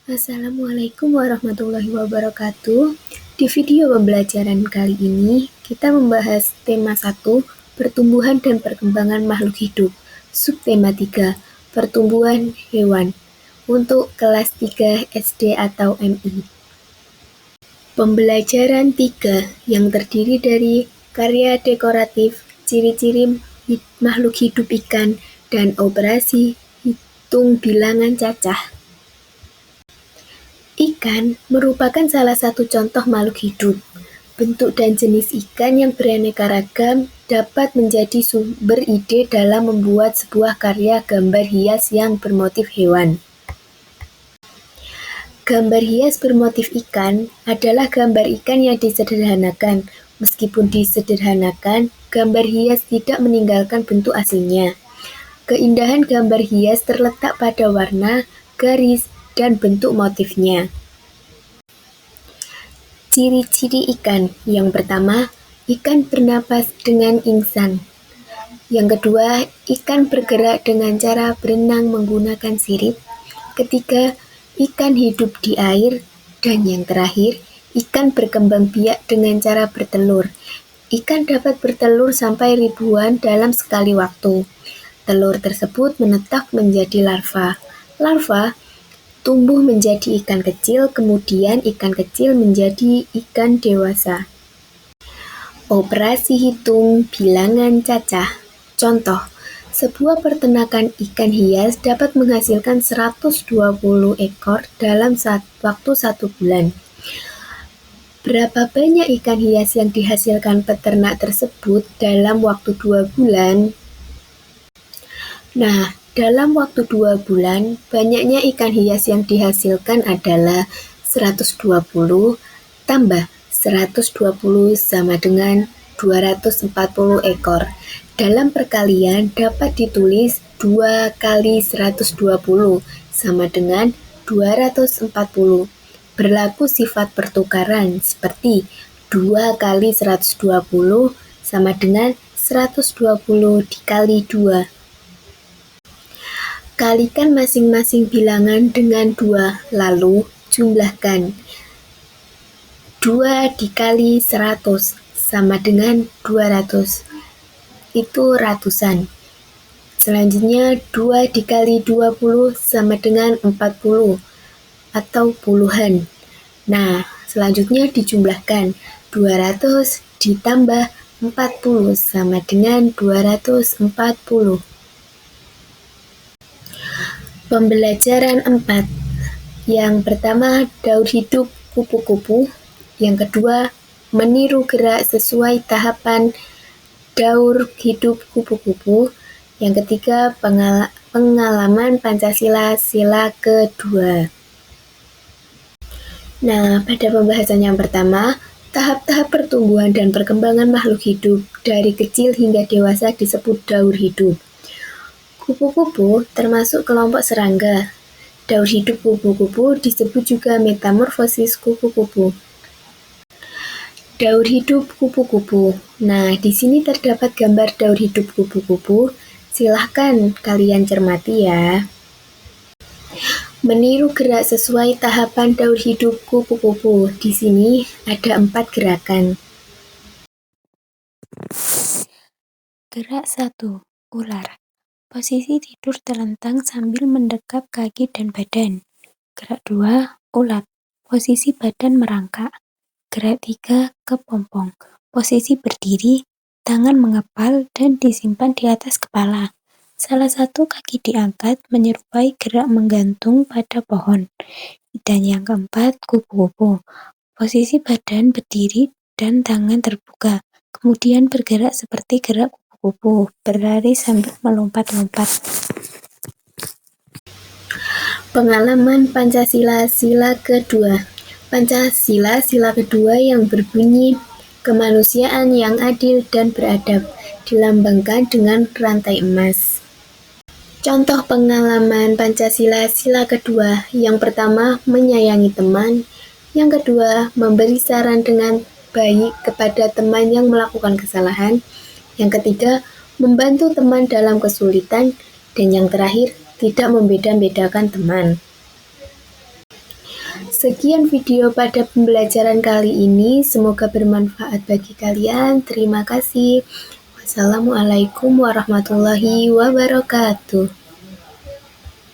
Assalamualaikum warahmatullahi wabarakatuh. Di video pembelajaran kali ini, kita membahas tema 1, pertumbuhan dan perkembangan makhluk hidup. Subtema 3, pertumbuhan hewan. Untuk kelas 3 SD atau MI. Pembelajaran 3 yang terdiri dari karya dekoratif, ciri-ciri makhluk hidup ikan, dan operasi hitung bilangan cacah. Ikan merupakan salah satu contoh makhluk hidup. Bentuk dan jenis ikan yang beraneka ragam dapat menjadi sumber ide dalam membuat sebuah karya gambar hias yang bermotif hewan. Gambar hias bermotif ikan adalah gambar ikan yang disederhanakan. Meskipun disederhanakan, gambar hias tidak meninggalkan bentuk aslinya. Keindahan gambar hias terletak pada warna, garis, dan bentuk motifnya. Ciri-ciri ikan. Yang pertama, ikan bernapas dengan insang. Yang kedua, ikan bergerak dengan cara berenang menggunakan sirip. Ketiga, ikan hidup di air. Dan yang terakhir, ikan berkembang biak dengan cara bertelur. Ikan dapat bertelur sampai ribuan dalam sekali waktu. Telur tersebut menetas menjadi larva. Larva tumbuh menjadi ikan kecil, kemudian ikan kecil menjadi ikan dewasa. Operasi hitung bilangan cacah. Contoh, sebuah peternakan ikan hias dapat menghasilkan 120 ekor dalam waktu 1 bulan. Berapa banyak ikan hias yang dihasilkan peternak tersebut dalam waktu 2 bulan? Nah, dalam waktu 2 bulan, banyaknya ikan hias yang dihasilkan adalah 120 tambah 120 sama dengan 240 ekor. Dalam perkalian dapat ditulis 2 kali 120 sama dengan 240. Berlaku sifat pertukaran seperti 2 kali 120 sama dengan 120 dikali 2. Kalikan masing-masing bilangan dengan 2, lalu jumlahkan. 2 dikali 100 sama dengan 200, itu ratusan. Selanjutnya 2 dikali 20 sama dengan 40, atau puluhan. Nah, selanjutnya dijumlahkan. 200 ditambah 40 sama dengan 240. Pembelajaran 4. Yang pertama, daur hidup kupu-kupu. Yang kedua, meniru gerak sesuai tahapan daur hidup kupu-kupu. Yang ketiga, pengalaman Pancasila sila kedua. Nah, pada pembahasan yang pertama, tahap-tahap pertumbuhan dan perkembangan makhluk hidup dari kecil hingga dewasa disebut daur hidup. Kupu-kupu termasuk kelompok serangga. Daur hidup kupu-kupu disebut juga metamorfosis kupu-kupu. Daur hidup kupu-kupu. Nah, di sini terdapat gambar daur hidup kupu-kupu. Silahkan kalian cermati ya. Meniru gerak sesuai tahapan daur hidup kupu-kupu. Di sini ada 4 gerakan. Gerak 1. Ular. Posisi tidur terlentang sambil mendekap kaki dan badan. Gerak 2. Ulat. Posisi badan merangkak. Gerak 3. Kepompong. Posisi berdiri, tangan mengepal dan disimpan di atas kepala. Salah satu kaki diangkat menyerupai gerak menggantung pada pohon. Dan yang keempat, kupu-kupu. Posisi badan berdiri dan tangan terbuka. Kemudian bergerak seperti gerak kupu-kupu, berlari sambil melompat-lompat. Pengalaman Pancasila sila kedua. Pancasila sila kedua yang berbunyi kemanusiaan yang adil dan beradab, dilambangkan dengan rantai emas. Contoh pengalaman Pancasila sila kedua. Yang pertama, menyayangi teman. Yang kedua, memberi saran dengan baik kepada teman yang melakukan kesalahan. Yang ketiga, membantu teman dalam kesulitan. Dan yang terakhir, tidak membeda-bedakan teman. Sekian video pada pembelajaran kali ini, semoga bermanfaat bagi kalian. Terima kasih. Wassalamualaikum warahmatullahi wabarakatuh.